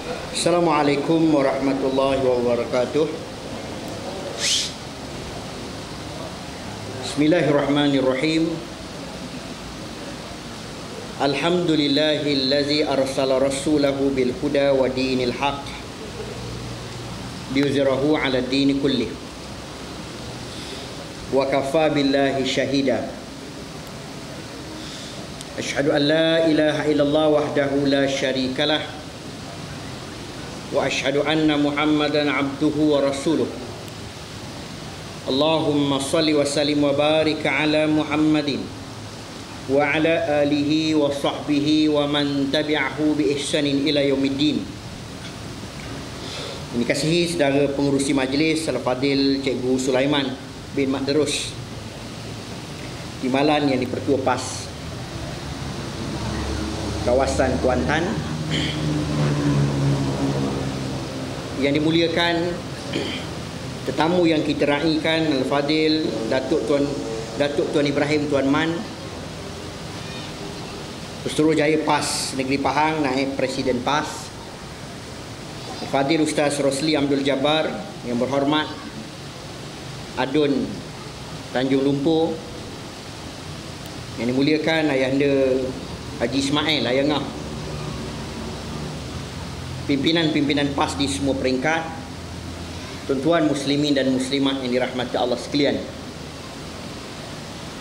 Assalamualaikum warahmatullahi wabarakatuh. Bismillahirrahmanirrahim. Alhamdulillahillazi arsala rasulahu bil huda wa dinil haq liyuzhirahu 'ala ad-din kullih. Wa kafa billahi shahida. Asyhadu an la ilaha illallah wahdahu la syarikalah wa asyhadu anna Muhammadan abduhu wa rasuluh. Allahumma salli wa sallim wa barik ala Muhammadin wa ala alihi wa sahbihi wa man tabi'ahu bi ihsanin ila yaumiddin. Ini kasihi saudara pengurusi majlis Al-Fadil Cikgu Sulaiman bin Makdarus Timbalan yang di-Pertua PAS kawasan Kuantan, yang dimuliakan tetamu yang kita raikan Al-Fadil Datuk Tuan Ibrahim Tuan Man, Pesuruhjaya PAS Negeri Pahang, Naib Presiden PAS, Al-Fadil Ustaz Rosli Abdul Jabbar, yang berhormat Adun Tanjung Lumpur, yang dimuliakan Ayahanda Haji Ismail Ayangah, pimpinan-pimpinan PAS di semua peringkat, tuan-tuan muslimin dan muslimat yang dirahmati Allah sekalian.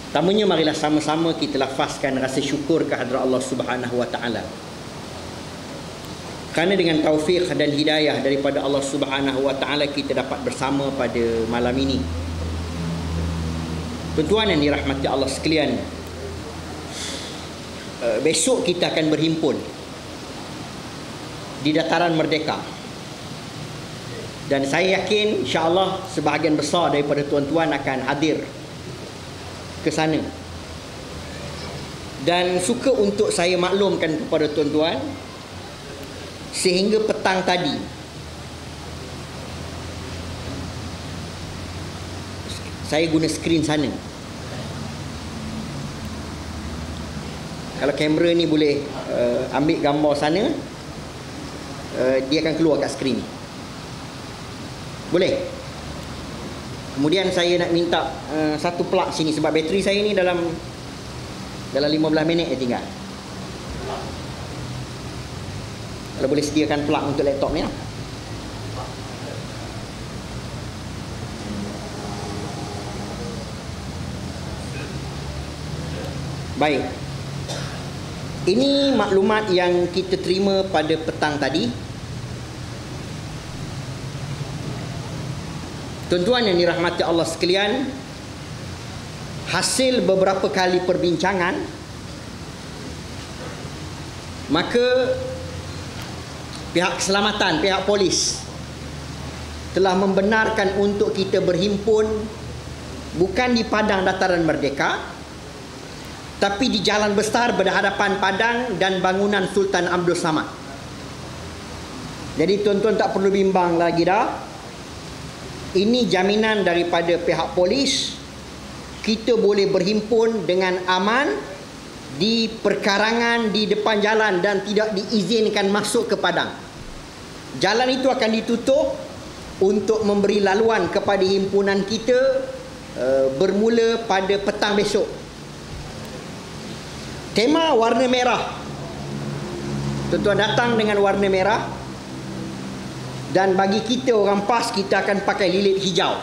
Pertamanya marilah sama-sama kita lafazkan rasa syukur kehadrat Allah Subhanahu wa taala. Kerana dengan taufik dan hidayah daripada Allah Subhanahu wa taala kita dapat bersama pada malam ini. Tuan-tuan yang dirahmati Allah sekalian, besok kita akan berhimpun di dataran Merdeka, dan saya yakin insya-Allah sebahagian besar daripada tuan-tuan akan hadir ke sana. Dan suka untuk saya maklumkan kepada tuan-tuan, sehingga petang tadi saya guna skrin sana. Kalau kamera ni boleh ambil gambar sana, dia akan keluar kat skrin. Boleh? Kemudian saya nak minta satu plug sini, sebab bateri saya ni dalam 15 minit je tinggal. Kalau boleh sediakan plug untuk laptop ni lah. Baik. Ini maklumat yang kita terima pada petang tadi. Tuan-tuan yang dirahmati Allah sekalian, hasil beberapa kali perbincangan, maka pihak keselamatan, pihak polis telah membenarkan untuk kita berhimpun bukan di Padang Dataran Merdeka, tapi di Jalan Besar berhadapan Padang dan bangunan Sultan Abdul Samad. Jadi tuan-tuan tak perlu bimbang lagi dah. Ini jaminan daripada pihak polis, kita boleh berhimpun dengan aman di perkarangan di depan jalan dan tidak diizinkan masuk ke Padang. Jalan itu akan ditutup untuk memberi laluan kepada himpunan kita bermula pada petang besok. Tema warna merah. Tuan-tuan datang dengan warna merah, dan bagi kita orang PAS, kita akan pakai lilit hijau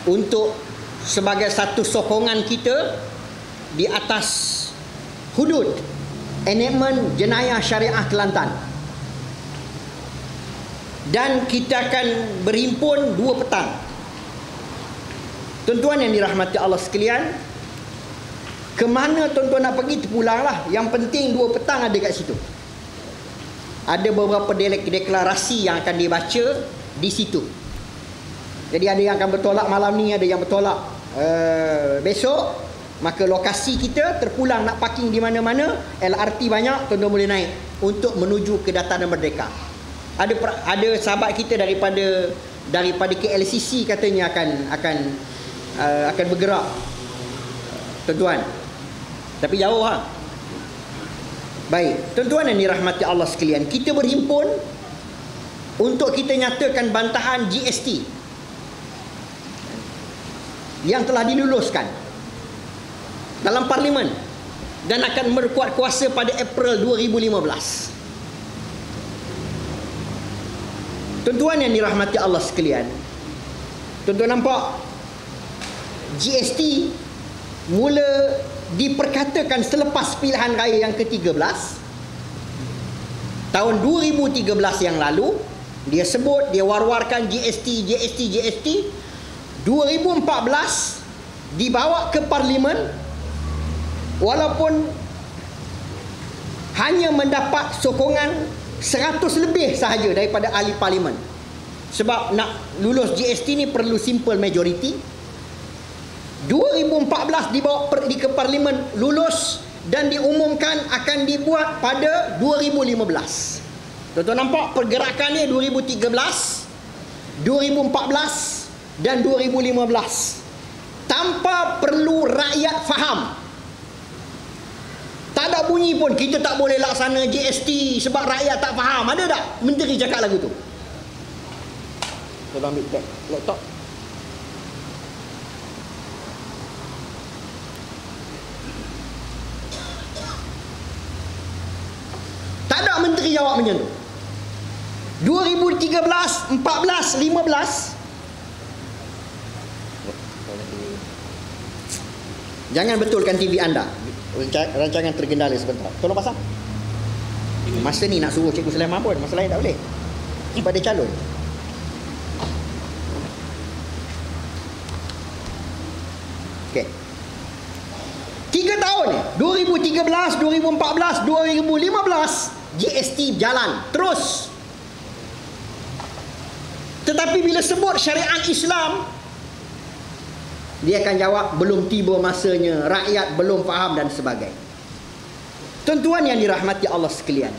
untuk sebagai satu sokongan kita di atas hudud enakmen jenayah syariah Kelantan. Dan kita akan berhimpun 2 petang. Tuan-tuan yang dirahmati Allah sekalian, ke mana tuan-tuan nak pergi terpulanglah. Yang penting 2 petang ada kat situ. Ada beberapa deklarasi yang akan dibaca di situ. Jadi ada yang akan bertolak malam ni, ada yang bertolak besok. Maka lokasi kita terpulang, nak parking di mana-mana, LRT banyak, tuan-tuan boleh naik untuk menuju ke Dataran Merdeka. Ada sahabat kita daripada KLCC katanya akan bergerak, tuan-tuan. Tapi jauh lah. Baik, tuan-tuan yang dirahmati Allah sekalian, kita berhimpun untuk kita nyatakan bantahan GST yang telah diluluskan dalam parlimen dan akan berkuat kuasa pada April 2015. Tuan-tuan yang dirahmati Allah sekalian, tuan-tuan nampak GST mula diperkatakan selepas pilihan raya yang ke-13 tahun 2013 yang lalu. Dia sebut, dia war-warkan GST 2014 dibawa ke parlimen, walaupun hanya mendapat sokongan 100 lebih sahaja daripada ahli parlimen. Sebab nak lulus GST ni perlu simple majority. 2014 dibawa ke parlimen, lulus dan diumumkan akan dibuat pada 2015. Tuan-tuan nampak pergerakan ni 2013, 2014 dan 2015. Tanpa perlu rakyat faham. Tak ada bunyi pun kita tak boleh laksana GST sebab rakyat tak faham. Ada tak menteri cakap lagu tu? Tolong ambil laptop. Tak ada menteri jawab macam tu. 2013, 14, 15. Jangan betulkan TV anda. Rancangan terkendali sebentar. Tolong pasang. Masa ni nak suruh Cikgu Sulaiman pun, masa lain tak boleh. Sebab dia calon. Okey. 3 tahun ni, 2013, 2014, 2015, GST jalan terus. Tetapi bila sebut syariat Islam, dia akan jawab belum tiba masanya, rakyat belum faham dan sebagainya. Tuan-tuan yang dirahmati Allah sekalian,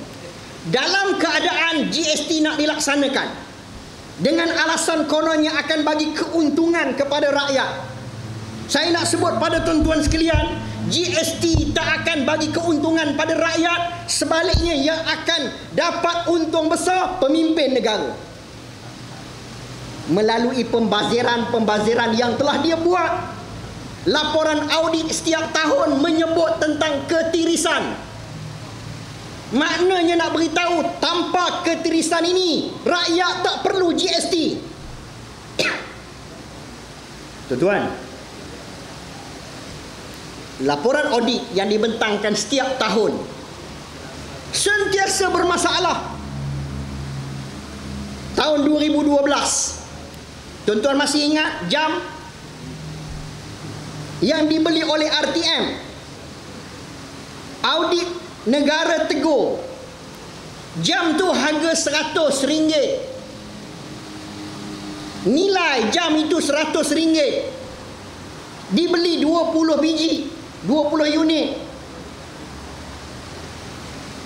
dalam keadaan GST nak dilaksanakan dengan alasan kononnya akan bagi keuntungan kepada rakyat, saya nak sebut pada tuan-tuan sekalian, GST tak akan bagi keuntungan pada rakyat. Sebaliknya, yang akan dapat untung besar pemimpin negara melalui pembaziran yang telah dia buat. Laporan audit setiap tahun menyebut tentang ketirisan. Maknanya nak beritahu, tanpa ketirisan ini rakyat tak perlu GST. Tuan-tuan, laporan audit yang dibentangkan setiap tahun sentiasa bermasalah. Tahun 2012, tuan-tuan masih ingat jam yang dibeli oleh RTM? Audit negara tegur jam tu harga RM100. Nilai jam itu RM100. Dibeli 20 biji, 20 unit.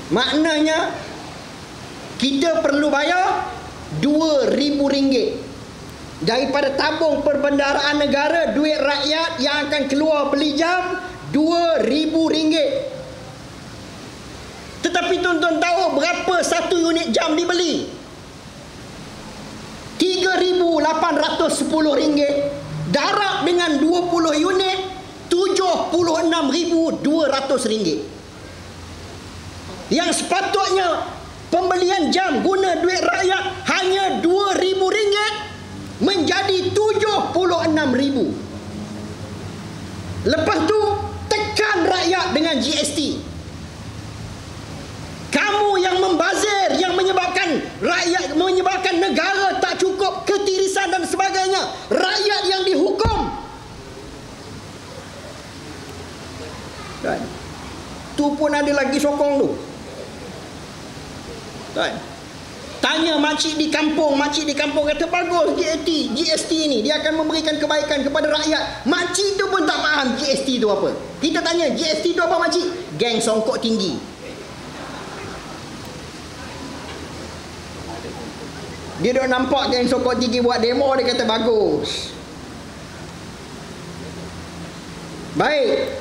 Maknanya kita perlu bayar RM2,000 daripada tabung perbendaharaan negara, duit rakyat yang akan keluar beli jam RM2,000. Tetapi tuan-tuan tahu berapa satu unit jam dibeli? RM3,810. Darab dengan 20 unit, RM76,200. Yang sepatutnya pembelian jam guna duit rakyat hanya RM2,000 menjadi RM76,000. Lepas tu tekan rakyat dengan GST. Kamu yang membazir, yang menyebabkan rakyat, menyebabkan negara tak cukup, ketirisan dan sebagainya. Rakyat yang dihukum. Kan? Tu pun ada lagi sokong tu. Kan? Tanya makcik di kampung kata bagus GST ni dia akan memberikan kebaikan kepada rakyat. Makcik tu pun tak faham GST tu apa. Kita tanya GST tu apa makcik? Geng songkok tinggi. Dia dah nampak geng songkok tinggi buat demo, dia kata bagus. Baik.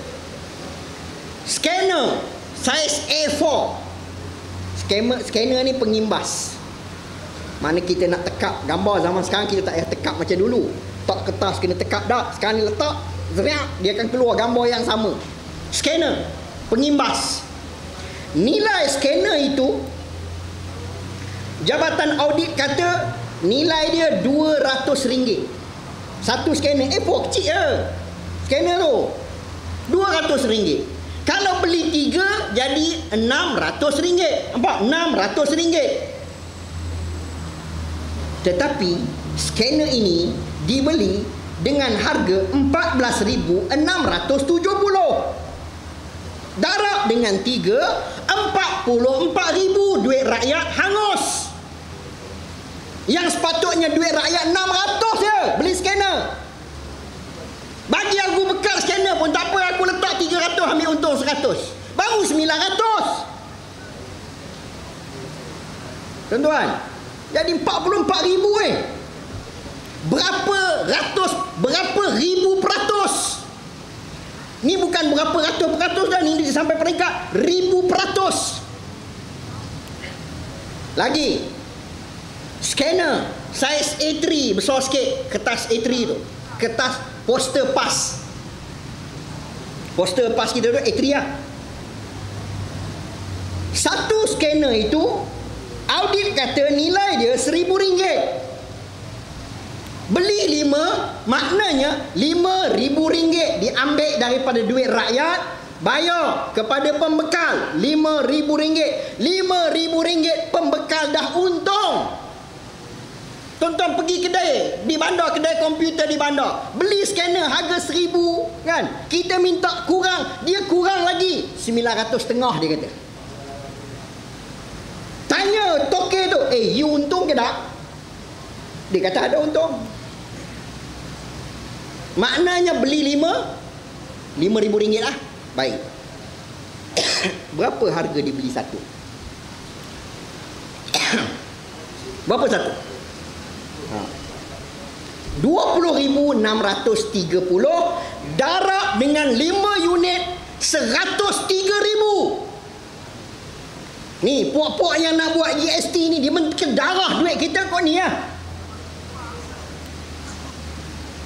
Scanner Saiz A4. Scanner ni pengimbas. Mana kita nak tekap gambar zaman sekarang, kita tak payah tekap macam dulu. Tak kertas kena tekap dah. Sekarang ni letak, zeriak, dia akan keluar gambar yang sama. Scanner pengimbas. Nilai scanner itu, Jabatan Audit kata nilai dia RM200. Satu scanner A4 kecil je. Scanner tu RM200. Kalau beli 3 jadi RM600. Nampak? RM600. Tetapi scanner ini dibeli dengan harga RM14,670. Darab dengan 3, RM44,000. Duit rakyat hangus. Yang sepatutnya duit rakyat RM600 je beli scanner. Bagi aku bekal scanner pun tak apa, aku letak RM300, ambil untung RM100. Baru RM900. Tuan-tuan, jadi RM44,000 Berapa ribu peratus? Ni bukan berapa ratus peratus dah, ni sampai peringkat ribu peratus. Lagi, scanner saiz A3 besar sikit, kertas A3 tu, kertas poster pas. Poster pas kita tu A3 lah. Satu scanner itu audit kata nilai dia RM1,000. Beli 5, maknanya RM5,000 diambil daripada duit rakyat, bayar kepada pembekal RM5,000. RM5,000 pembekal dah untung. Tuan-tuan pergi kedai di bandar, kedai komputer di bandar, beli scanner harga RM1,000 kan, kita minta kurang, dia kurang lagi RM950 dia kata. Tanya toke tu, you untung ke tak? Dia kata ada untung. Maknanya beli RM5,000 lah. Baik. Berapa harga dibeli satu? Berapa satu? RM20,630 darab dengan 5 unit RM103,000. Ni puak-puak yang nak buat GST ni, dia darah duit kita kau ni lah.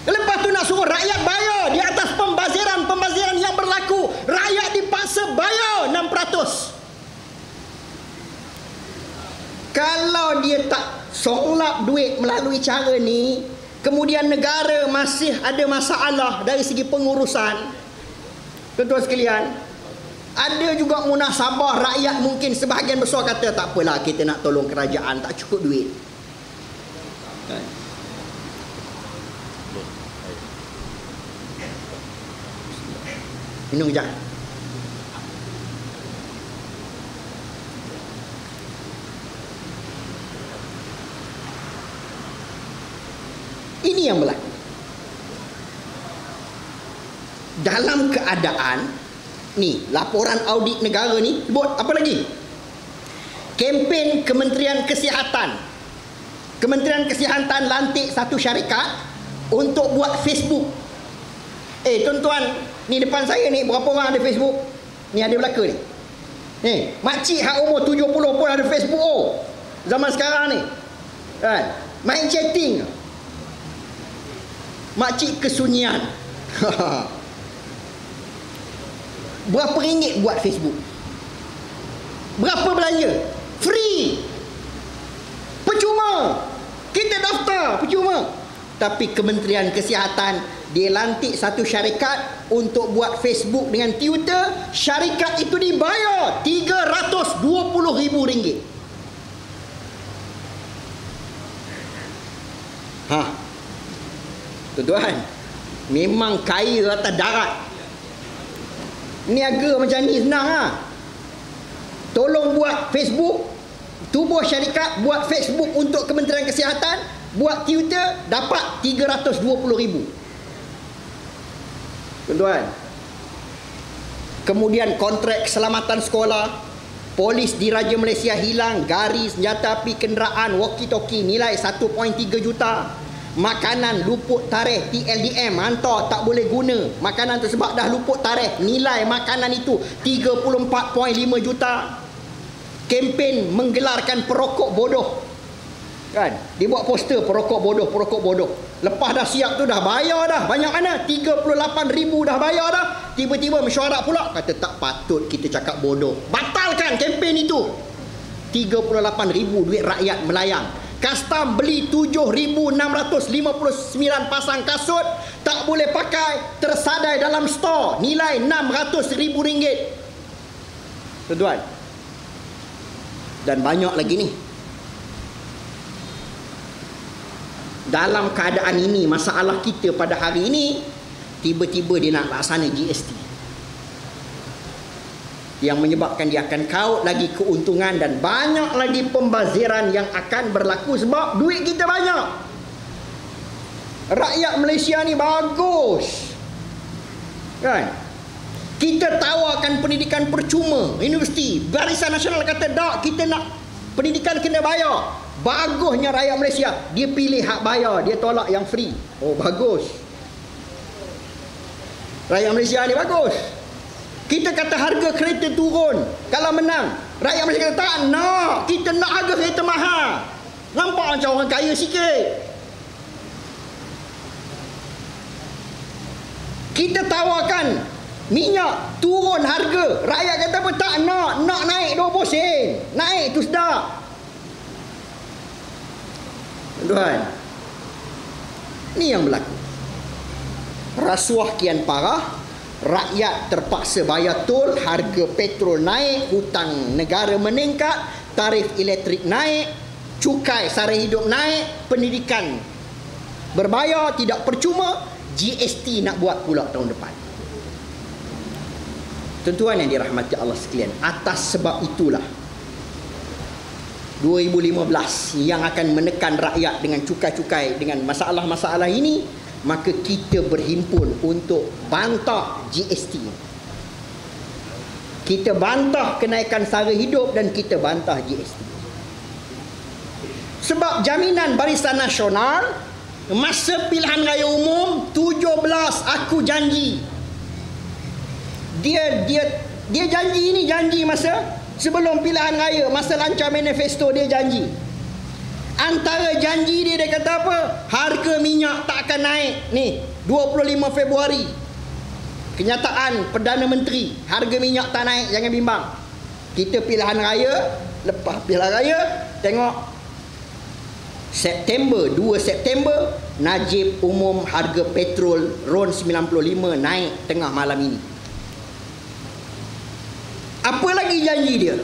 Lepas tu nak suruh rakyat bayar di atas pembaziran yang berlaku. Rakyat dipaksa bayar 6%. Kalau dia tak solap duit melalui cara ni, kemudian negara masih ada masalah dari segi pengurusan, tuan-tuan sekalian, ada juga munasabah rakyat mungkin sebahagian besar kata tak apalah, kita nak tolong kerajaan, tak cukup duit. Minum kejap. Ini yang berlaku. Dalam keadaan ni, laporan audit negara ni sebut apa lagi? Kempen Kementerian Kesihatan. Kementerian Kesihatan lantik satu syarikat untuk buat Facebook. Tuan-tuan, ni depan saya ni berapa orang ada Facebook? Ni ada belaka ni. Makcik hak umur 70 pun ada Facebook zaman sekarang ni. Kan? Main chatting. Makcik kesunyian. Berapa ringgit buat Facebook? Berapa belanja? Free. Percuma. Kita daftar percuma. Tapi Kementerian Kesihatan dia lantik satu syarikat untuk buat Facebook dengan Twitter. Syarikat itu dibayar RM320,000. Tuan-tuan, memang kaya atas darat. Niaga macam ni senang lah. Tolong buat Facebook, tubuh syarikat buat Facebook untuk Kementerian Kesihatan, buat Twitter, dapat RM320,000. Tuan-tuan, kemudian kontrak keselamatan sekolah, polis diraja Malaysia hilang gari, senjata api, kenderaan, walkie-talkie nilai 1.3 juta. makanan luput tarikh TLDM, hantar tak boleh guna makanan tu sebab dah luput tarikh. Nilai makanan itu 34.5 juta. Kempen menggelarkan perokok bodoh, kan? Dia buat poster perokok bodoh, perokok bodoh. Lepas dah siap tu dah bayar dah. Banyak mana? 38,000 dah bayar dah. Tiba-tiba mesyuarat pula kata tak patut kita cakap bodoh. Batalkan kempen itu. 38,000 duit rakyat melayang. Custom beli 7,659 pasang kasut, tak boleh pakai, tersadai dalam store, nilai RM600,000. Tuan-tuan, dan banyak lagi ni. Dalam keadaan ini, masalah kita pada hari ini, tiba-tiba dia nak laksana GST, yang menyebabkan dia akan kaut lagi keuntungan dan banyak lagi pembaziran yang akan berlaku sebab duit kita banyak. Rakyat Malaysia ni bagus, kan? Kita tawarkan pendidikan percuma, universiti. Barisan Nasional kata tak, kita nak pendidikan kena bayar. Bagusnya rakyat Malaysia, dia pilih hak bayar, dia tolak yang free. Oh, bagus. Rakyat Malaysia ni bagus. Kita kata harga kereta turun kalau menang. Rakyat Malaysia kata tak nak, kita nak harga kereta mahal. Nampak macam orang kaya sikit. Kita tawarkan minyak turun harga, rakyat kata apa? Tak nak, nak naik 20 sen. Naik tu sedap. Tuan, ni yang berlaku. Rasuah kian parah, rakyat terpaksa bayar tol, harga petrol naik, hutang negara meningkat, tarif elektrik naik, cukai sara hidup naik, pendidikan berbayar, tidak percuma, GST nak buat pula tahun depan. Tuan-tuan yang dirahmati Allah sekalian, atas sebab itulah 2015 yang akan menekan rakyat dengan cukai-cukai, dengan masalah-masalah ini, maka kita berhimpun untuk bantah GST. Kita bantah kenaikan sara hidup dan kita bantah GST. Sebab jaminan Barisan Nasional masa pilihan raya umum 17 aku janji. Dia janji masa sebelum pilihan raya, masa lancar manifesto dia janji. Antara janji dia kata apa? Harga minyak tak akan naik. Ni 25 Februari. Kenyataan Perdana Menteri, harga minyak tak naik, jangan bimbang. Kita pilihan raya, lepas pilihan raya tengok September, 2 September Najib umum harga petrol RON 95 naik tengah malam ini. Apa lagi janji dia?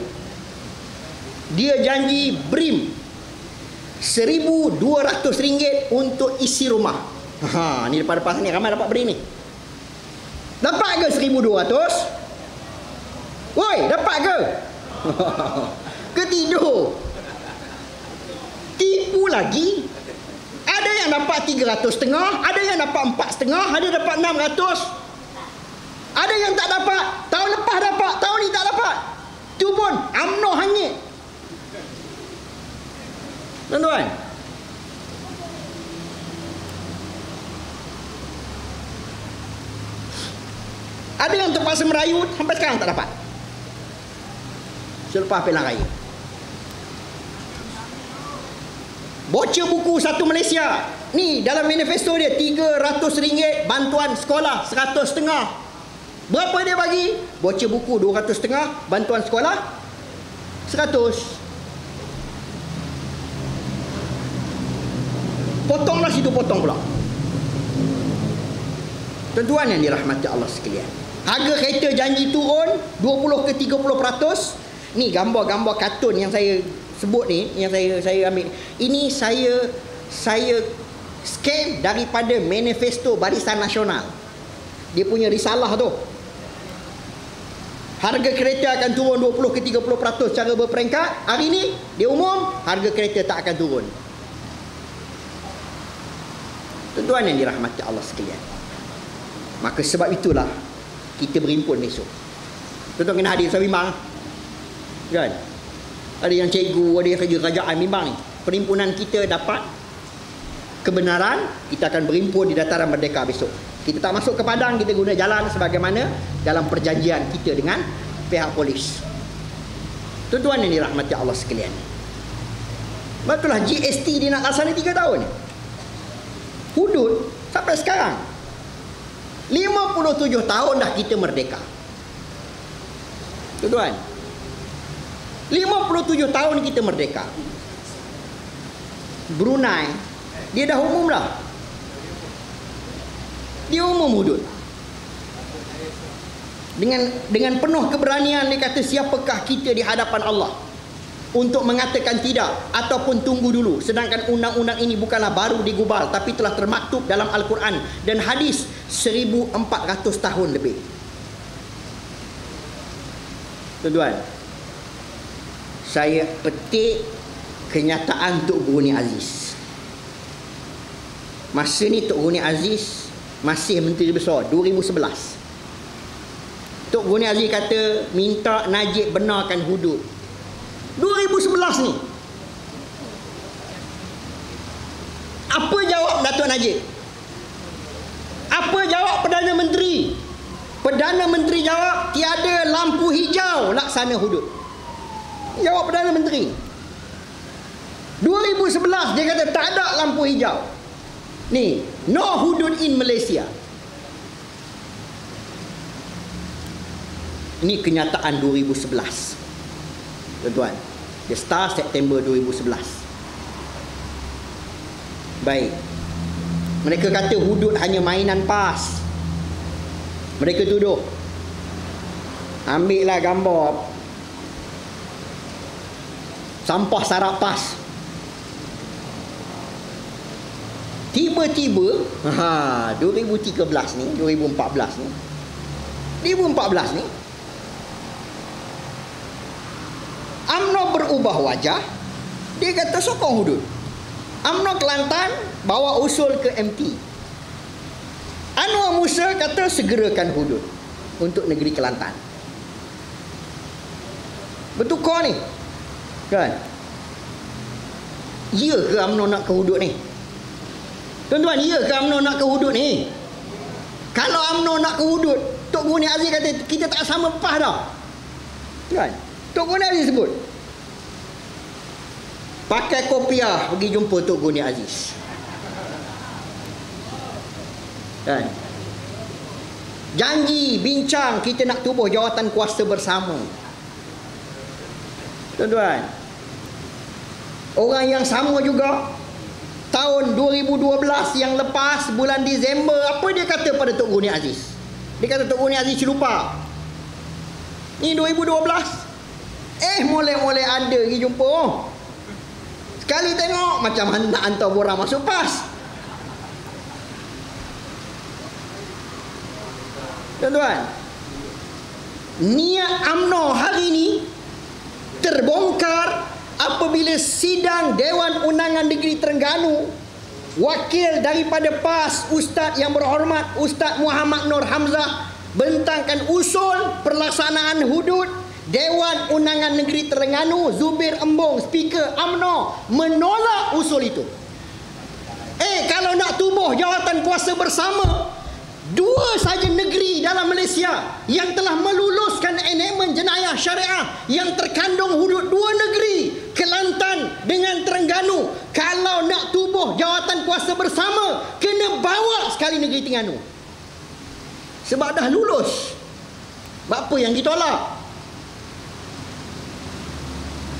Dia janji BRIM RM1,200 untuk isi rumah. Ha, ni depan-depan ni ramai dapat BRIM ni. Dapat ke 1,200? Woi, dapat ke? Ke tidur? Tipu lagi. Ada yang dapat 300,500, ada yang dapat 4,500, ada dapat 600. Ada yang tak dapat. Tahun lepas dapat, tahun ni tak dapat. Tu pun UMNO hanyut. Tuan-tuan, ada yang terpaksa merayu sampai sekarang tak dapat selepas pilihan raya. Bocor buku satu Malaysia ni dalam manifesto dia RM300 bantuan sekolah 100,500. Berapa dia bagi? Bocor buku 200,500, bantuan sekolah 100. Potonglah situ, potong pula. Tuan-tuan yang dirahmati Allah sekalian, harga kereta janji turun 20 ke 30%. Ni gambar-gambar kartun yang saya sebut ni, yang saya ambil. Ini saya scan daripada manifesto Barisan Nasional. Dia punya risalah tu. Harga kereta akan turun 20 ke 30% secara berperingkat. Hari ni dia umum harga kereta tak akan turun. Tuan-tuan yang dirahmati Allah sekalian, maka sebab itulah kita berhimpun besok. Tuan-tuan kena hadir, saya bimbang kan? Ada yang cikgu, ada yang kerja kerajaan, bimbang ni. Perhimpunan kita dapat kebenaran, kita akan berhimpun di dataran merdeka besok. Kita tak masuk ke padang, kita guna jalan sebagaimana dalam perjanjian kita dengan pihak polis. Tuan-tuan yang dirahmati Allah sekalian, betullah GST dia nak laksana 3 tahun ni. Hudud sampai sekarang 57 tahun dah kita merdeka. Tuan-tuan, 57 tahun kita merdeka. Brunei dia dah umum dah. Dia umum hudud. Dengan penuh keberanian dia kata, siapakah kita di hadapan Allah untuk mengatakan tidak ataupun tunggu dulu, sedangkan undang-undang ini bukanlah baru digubal tapi telah termaktub dalam Al-Quran dan hadis 1400 tahun lebih. Tuan-tuan, saya petik kenyataan Tok Guru Ni Aziz. Masa ni Tok Guru Ni Aziz masih Menteri Besar 2011. Tok Guru Ni Aziz kata minta Najib benarkan hudud 2011 ni. Apa jawab Datuk Najib? Apa jawab Perdana Menteri? Perdana Menteri jawab tiada lampu hijau laksana hudud. Jawab Perdana Menteri 2011 dia kata tak ada lampu hijau. Ni, no hudud in Malaysia. Ini kenyataan 2011. Tuan-tuan, dia start September 2011. Baik. Mereka kata hudud hanya mainan PAS. Mereka tuduh. Ambillah gambar sampah sarap PAS. Tiba-tiba 2013 ni, 2014 ni 2014 ni UMNO berubah wajah. Dia kata sokong hudud. UMNO Kelantan bawa usul ke MT. Anwar Musa kata segerakan hudud untuk negeri Kelantan. Bertukar ni kan? Ya ke UMNO nak ke hudud ni? Tuan-tuan, ya ke UMNO nak ke hudud ni? Kalau UMNO nak ke hudud, Tok Guru Ni Aziz kata kita tak sama PAS dah. Kan? Tok Guru Ni Aziz sebut pakai kopiah pergi jumpa Tok Guru Ni Aziz. Kan? Janji, bincang kita nak tubuh jawatan kuasa bersama. Tuan-tuan, orang yang sama juga tahun 2012 yang lepas bulan Disember, apa dia kata pada Tok Guru Ni Aziz? Dia kata Tok Guru Ni Aziz lupa. Ni 2012. Molek-molek ada pergi jumpa. Sekali tengok macam mana nak hantar borang masuk PAS. Tuan-tuan, niat UMNO hari ni terbongkar apabila sidang Dewan Undangan Negeri Terengganu, wakil daripada PAS Ustaz yang berhormat Ustaz Muhammad Nur Hamzah bentangkan usul pelaksanaan hudud. Dewan Undangan Negeri Terengganu Zubir Embong, Speaker UMNO, menolak usul itu. Kalau nak tubuh jawatan kuasa bersama, 2 saja negeri dalam Malaysia yang telah meluluskan enakmen jenayah syariah yang terkandung hudud 2 negeri, Kelantan dengan Terengganu. Kalau nak tubuh jawatan kuasa bersama, kena bawa sekali negeri Terengganu. Sebab dah lulus. Apa yang ditolak?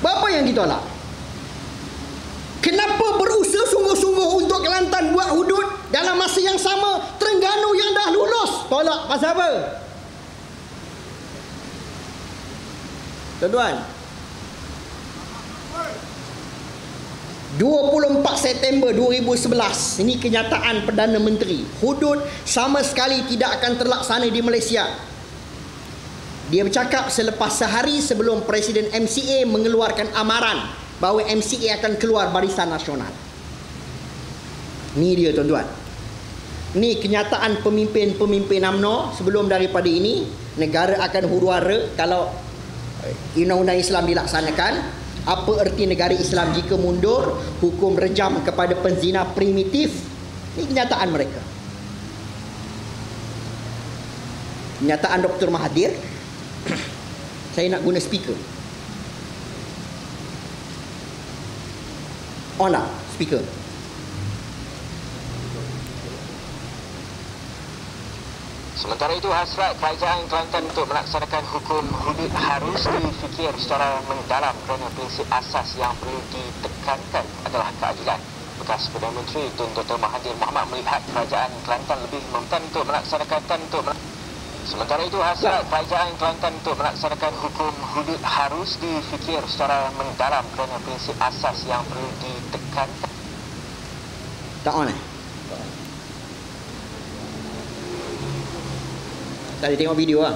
Apa yang ditolak? Kenapa berusaha sungguh-sungguh untuk Kelantan buat hudud dalam masa yang sama Terengganu yang dah lulus tolak? Pasal apa? Tuan-tuan, 24 September 2011, ini kenyataan Perdana Menteri, hudud sama sekali tidak akan terlaksana di Malaysia. Dia bercakap selepas sehari sebelum Presiden MCA mengeluarkan amaran bahawa MCA akan keluar Barisan Nasional. Ni dia tuan-tuan. Ni kenyataan pemimpin-pemimpin UMNO sebelum daripada ini. Negara akan huru-hara kalau undang-undang Islam dilaksanakan. Apa erti negara Islam jika mundur? Hukum rejam kepada penzina primitif. Ini kenyataan mereka. Kenyataan Dr. Mahathir. Saya nak guna speaker. On lah speaker. Sementara itu, hasrat Kerajaan Kelantan untuk melaksanakan hukum hudud harus difikir secara mendalam kerana prinsip asas yang perlu ditekankan adalah keadilan. Bekas Perdana Menteri Tun Dr. Mahathir Mohamad melihat Kerajaan Kelantan lebih mempan untuk melaksanakan Sementara itu, hasrat Kerajaan Kelantan untuk melaksanakan hukum hudud harus difikir secara mendalam kerana prinsip asas yang perlu ditekankan. Tak on eh? Tak ada tengok video lah.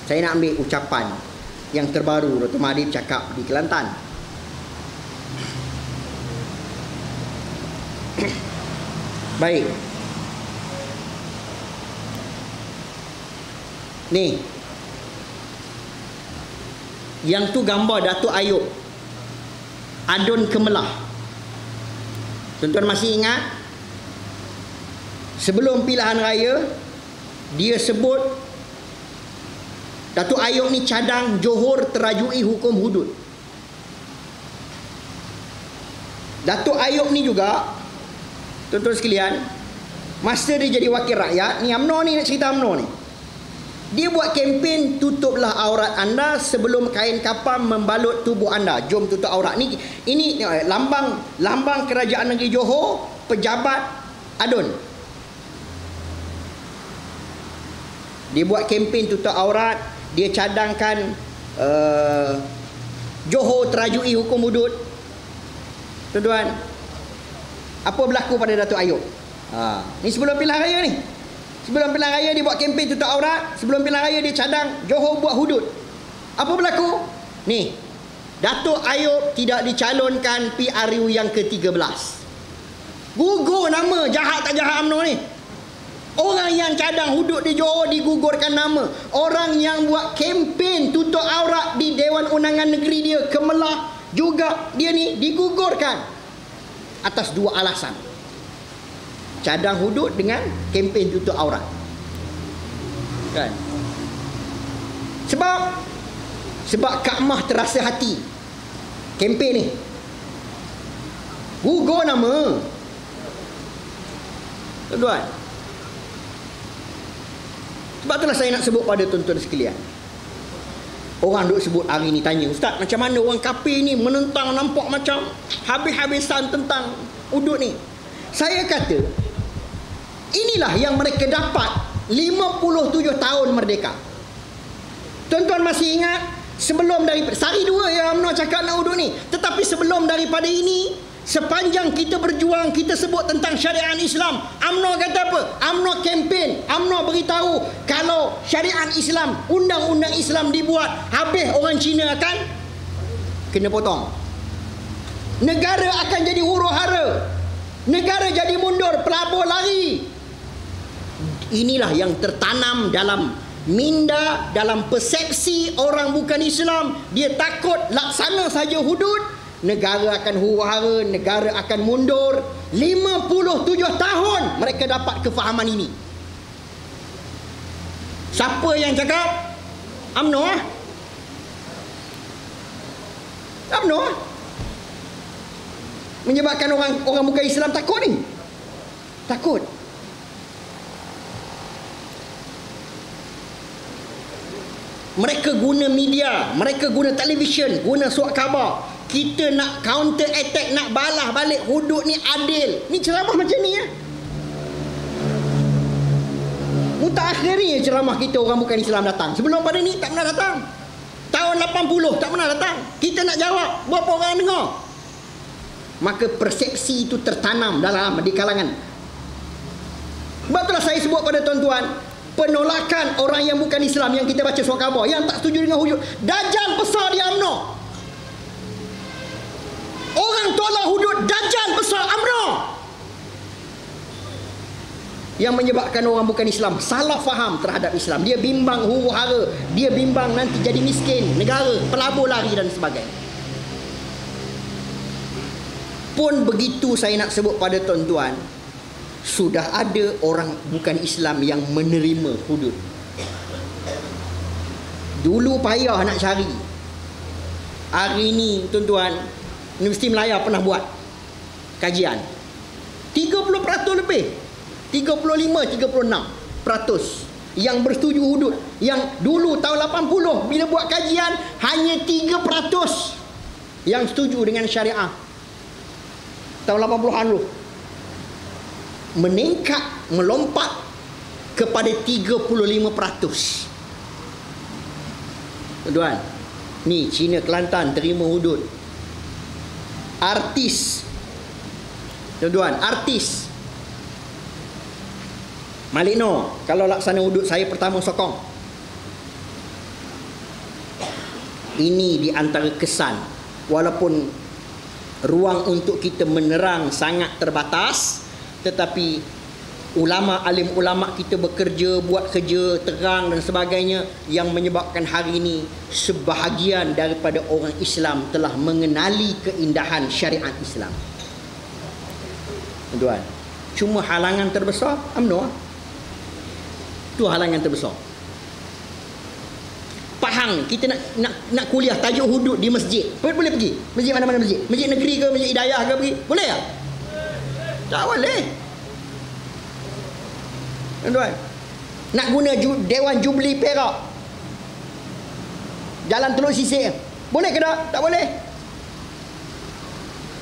Saya nak ambil ucapan yang terbaru Dr. Mahathir cakap di Kelantan. Baik. Ni. Yang tu gambar Datuk Ayub Adun Kemelah. Tuan-tuan masih ingat? Sebelum pilihan raya, dia sebut Datuk Ayub ni cadang Johor terajui hukum hudud. Datuk Ayub ni juga, tuan-tuan sekalian, masa dia jadi wakil rakyat, ni UMNO ni, nak cerita UMNO ni, dia buat kempen tutuplah aurat anda sebelum kain kafan membalut tubuh anda. Jom tutup aurat. Ini lambang kerajaan negeri Johor, pejabat Adun. Dia buat kempen tutup aurat. Dia cadangkan Johor terajui hukum hudud. Tuan-tuan, apa berlaku pada Datuk Ayub? Ni sebelum pilihan raya ni. Sebelum pilihan raya dia buat kempen tutup aurat. Sebelum pilihan raya dia cadang Johor buat hudud. Apa berlaku? Ni, Datuk Ayub tidak dicalonkan PRU yang ke-13. Gugur nama. Jahat tak jahat UMNO ni? Orang yang cadang hudud di Johor digugurkan nama. Orang yang buat kempen tutup aurat di Dewan Undangan Negeri dia, Kemelah, juga dia ni digugurkan atas dua alasan. Cadang hudud dengan kempen tutup aurat. Kan? Sebab Kak Mah terasa hati kempen ni. Gugur nama. Tuan-tuan, sebab itulah saya nak sebut pada tuan-tuan sekalian. Orang duk sebut hari ni tanya, Ustaz, macam mana orang kafir ni menentang, nampak macam habis-habisan tentang hudud ni. Saya kata, inilah yang mereka dapat 57 tahun merdeka. Tuan-tuan masih ingat? Sebelum daripada sehari dua yang UMNO cakap nak hudud ni. Tetapi sebelum daripada ini, sepanjang kita berjuang, kita sebut tentang syariat Islam, UMNO kata apa? UMNO kempen, UMNO beritahu kalau syariat Islam, undang-undang Islam dibuat, habis orang Cina akan kena potong. Negara akan jadi huru-hara. Negara jadi mundur, pelabur lari. Inilah yang tertanam dalam minda, dalam persepsi orang bukan Islam. Dia takut laksana saja hudud, negara akan huru-hara, negara akan mundur. 57 tahun mereka dapat kefahaman ini. Siapa yang cakap? UMNO lah. UMNO lah. Menyebabkan orang bukan Islam takut ni. Takut. Mereka guna media, mereka guna televisyen, guna surat khabar. Kita nak counter attack, nak balas balik hudud ni adil. Ni ceramah macam ni ya. Mutakhirnya ceramah kita orang bukan Islam datang. Sebelum pada ni tak pernah datang. Tahun 80 tak pernah datang. Kita nak jawab, berapa orang dengar? Maka persepsi itu tertanam di kalangan. Sebab itulah saya sebut pada tuan-tuan, penolakan orang yang bukan Islam yang kita baca surat khabar, yang tak setuju dengan hudud, dajjal besar di UMNO. Orang tolak hudud, dajjal besar UMNO. yang menyebabkan orang bukan Islam salah faham terhadap Islam. Dia bimbang huru-hara, dia bimbang nanti jadi miskin negara, pelabur lari dan sebagainya. Pun begitu saya nak sebut pada tuan-tuan, sudah ada orang bukan Islam yang menerima hudud. Dulu payah nak cari. Hari ni tuan-tuan, Universiti Melaya pernah buat kajian. 30% lebih. 35-36% yang bersetuju hudud. Yang dulu tahun 80 bila buat kajian hanya 3% yang setuju dengan syariah. Tahun 80-an dulu meningkat, melompat kepada 35%. Tuan-tuan, ni Cina Kelantan terima hudud. Artis, tuan-tuan, artis Malik Noor, kalau laksana hudud saya pertama sokong. Ini di antara kesan, walaupun ruang untuk kita menerang sangat terbatas, tetapi ulama, alim ulama kita bekerja, buat kerja terang dan sebagainya, yang menyebabkan hari ini sebahagian daripada orang Islam telah mengenali keindahan syariat Islam. Tuan, cuma halangan terbesar UMNO. Itu halangan terbesar. Pahang kita nak kuliah tajuk hudud di masjid, boleh pergi masjid mana-mana, masjid negeri ke, masjid hidayah ke, pergi boleh tak? Tak boleh. Tuan-tuan, nak guna Dewan Jubli Perak, Jalan Teluk Sisik, boleh ke tak? Tak boleh.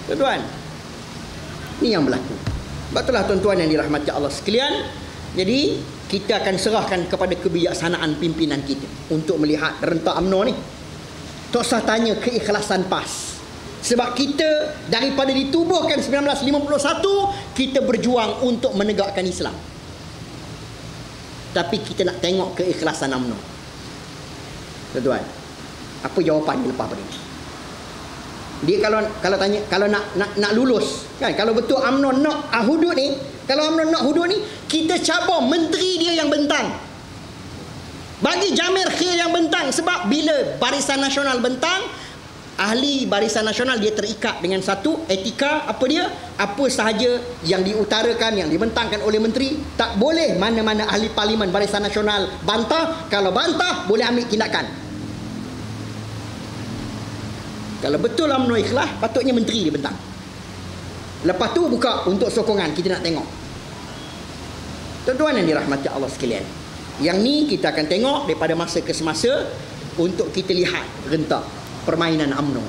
Tuan-tuan, ni yang berlaku. Sebab itulah tuan-tuan yang dirahmati Allah sekalian, jadi kita akan serahkan kepada kebijaksanaan pimpinan kita untuk melihat rentak UMNO ni. Tak usah tanya keikhlasan PAS. Sebab kita daripada ditubuhkan 1951, kita berjuang untuk menegakkan Islam. Tapi kita nak tengok keikhlasan UMNO. Tuan-tuan, apa jawapan dia lepas pada ini? Dia kalau tanya, kalau nak lulus kan, kalau betul UMNO nak hudud ni, kalau UMNO nak hudud ni, kita cabar menteri dia yang bentang, bagi Jamil Khair yang bentang. Sebab bila Barisan Nasional bentang, ahli Barisan Nasional dia terikat dengan satu etika, apa dia, apa sahaja yang diutarakan, yang dibentangkan oleh menteri, tak boleh mana-mana ahli parlimen Barisan Nasional bantah. Kalau bantah, boleh ambil tindakan. Kalau betul UMNO ikhlas, patutnya menteri dia bentang. Lepas tu buka untuk sokongan, kita nak tengok. Tuan-tuan yang dirahmati Allah sekalian, yang ni kita akan tengok daripada masa ke semasa untuk kita lihat rentak permainan UMNO.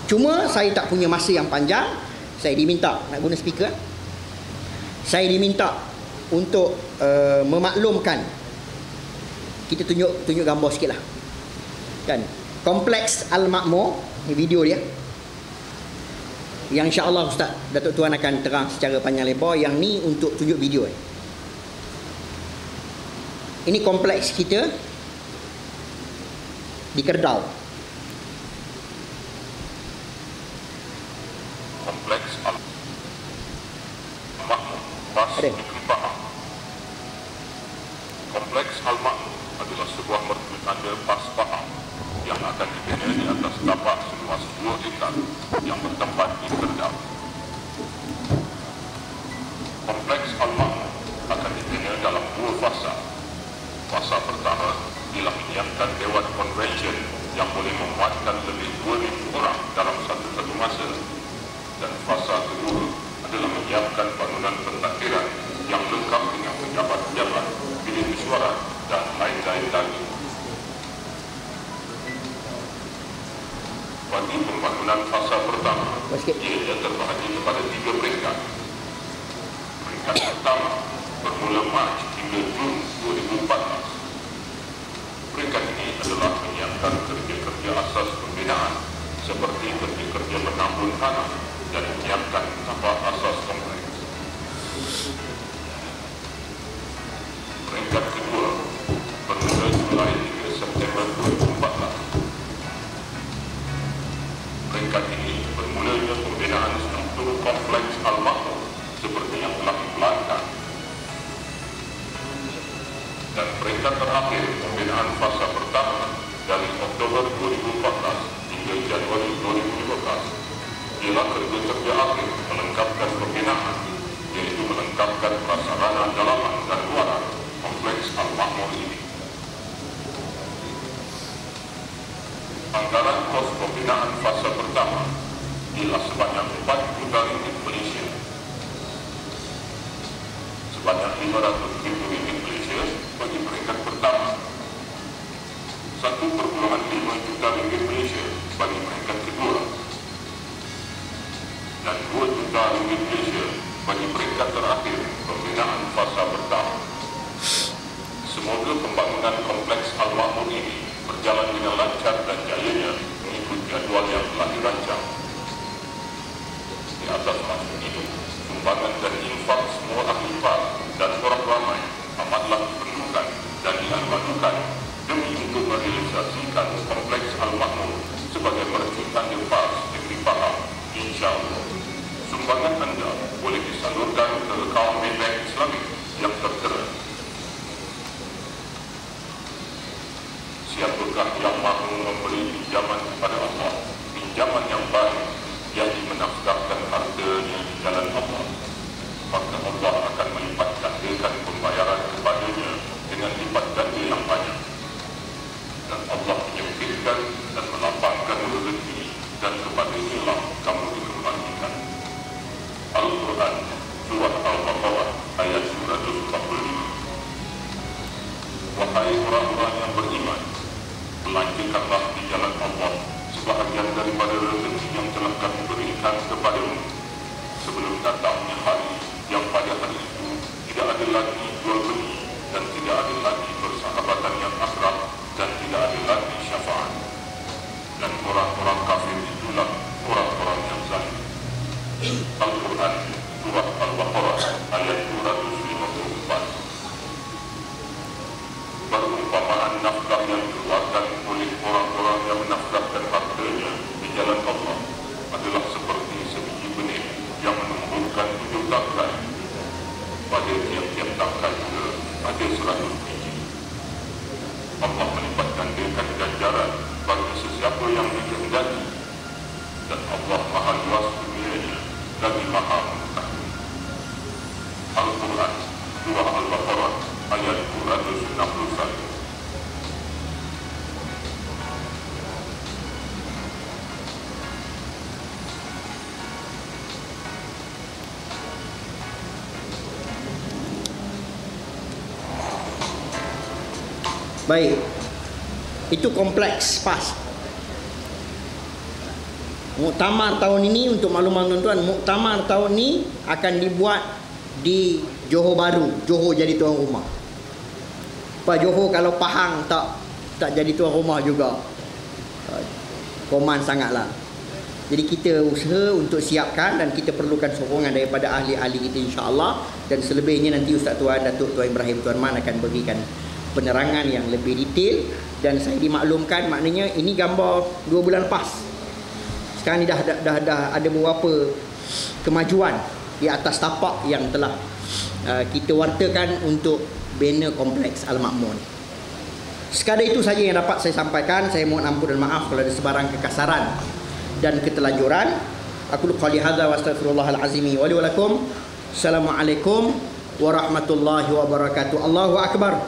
Cuma saya tak punya masa yang panjang. Saya diminta nak guna speaker. Saya diminta untuk memaklumkan. Kita tunjuk gambar sikit lah kan, Kompleks Al-Makmur, ni video dia yang insya-Allah Ustaz Datuk Tuan akan terang secara panjang lebar. Yang ni untuk tunjuk video ni. Ini kompleks kita di Kerdal. Kompleks Al-Makmur PAS Negeri Pahang. Kompleks Al-Makmur adalah sebuah merdu tanda PAS Pahang yang akan dibina di atas tapak seluas 2 ekar yang bertempat di Kerdal. Kompleks Al-Makmur akan dibina dalam 2 fasa. Fasa pertama ialah menyiapkan Dewan Konvensyen yang boleh memuatkan lebih 2,000 orang dalam satu masa, dan fasa kedua adalah menyiapkan bangunan pentakdiran yang lengkap dengan pejabat-pejabat, bilik mesyuarat dan lain-lain lagi. Bagi pembangunan fasa pertama, ia terbahagi kepada 3 peringkat. Peringkat pertama bermula Mac hingga Jun 2014. Peringkat ini adalah menyiapkan kerja-kerja asas pembinaan seperti kerja-kerja menambun tanah dan menyiapkan tapak asas kompleks. Peringkat kedua bermula Julai hingga September 2014. Peringkat ini bermulanya pembinaan struktur kompleks Al-Makmur seperti yang telah diplankan. 2014 hingga Januari 2015 ialah kerja akhir melengkapkan pembinaan, yaitu melengkapkan prasarana dalaman dan luaran kompleks Al-Makmur ini. Anggaran kos pembinaan fasa pertama ialah sebanyak 4 juta ringgit Malaysia. Sebanyak 500 ribu ringgit Malaysia bagi peringkat pertama, 1,5 juta ringgit Malaysia bagi peringkat kedua, dan 2 juta ringgit Malaysia bagi peringkat terakhir pembinaan fasa pertama. Semoga pembangunan kompleks Al-Makmur ini berjalan dengan lancar dan jayanya mengikut jadual yang telah dirancang. Di atas maksud itu, sumbangan dan infak semua ahli PAS dan orang ramai amatlah diperlukan dan diamankan demi untuk merealisasikan kompleks Al-Makmur sebagai mercu tanda PAS negeri Pahang. InsyaAllah, sumbangan anda boleh disalurkan ke akaun Maybank Islamik yang tertera. Siapakah yang mahu memberi pinjaman kepada Allah, pinjaman yang baik, yang menafkahkan hartanya di jalan Allah, maka Allah akan melipat gandakan pembayaran kepadanya dengan lipat ganda yang banyak, dan Allah menyempitkan dan melapangkan rezeki, dan kepadanya lah kamu dikembalikan. Al-Quran Surah Al-Baqarah ayat 145. Wahai orang-orang yang beriman, belanjakanlah di jalan Allah sebahagian daripada rezeki yang telah kami berikan kepadamu sebelum datangnya hari yang pada hari itu tidak ada lagi jual beli dan tidak ada lagi persahabatan yang akrab dan tidak ada lagi syafaat, dan orang-orang kafir itulah orang-orang yang zalim. Al-Quran Surah Al-Baqarah ayat 254. Perumpamaan nafkah yang dikeluarkan oleh orang-orang yang menafkahkan hartanya di jalan Allah adalah seperti sebiji benih yang menumbuhkan 7 tangkai. Pada tiap-tiap tangkai juga ada 100 biji. Allah melipat gandakan ganjaran bagi sesiapa yang dikehendaki, dan Allah Maha Luas dunianya lagi Maha Mengetahui. Al-Quran Surah Al-Baqarah ayat 261. Baik, itu kompleks PAS. Muktamar tahun ini, untuk makluman tuan-tuan, muktamar tahun ini akan dibuat di Johor Bahru. Johor jadi tuan rumah. Pak Johor kalau Pahang tak jadi tuan rumah juga, koman sangatlah. Jadi kita usaha untuk siapkan, dan kita perlukan sokongan daripada ahli-ahli kita insya-Allah. Dan selebihnya nanti Ustaz Tuan Datuk Tuan Ibrahim Tuan Man akan berikan penerangan yang lebih detail. Dan saya dimaklumkan, maknanya ini gambar 2 bulan PAS. Sekarang ni dah ada beberapa kemajuan di atas tapak yang telah kita wartakan untuk banner kompleks Al-Makmur. Sekadar itu saja yang dapat saya sampaikan. Saya mohon ampun dan maaf kalau ada sebarang kekasaran dan ketelanjuran. Aku qouli hadza wa astaghfirullahal azim wa li wa lakum. Assalamualaikum warahmatullahi wabarakatuh. Allahu akbar.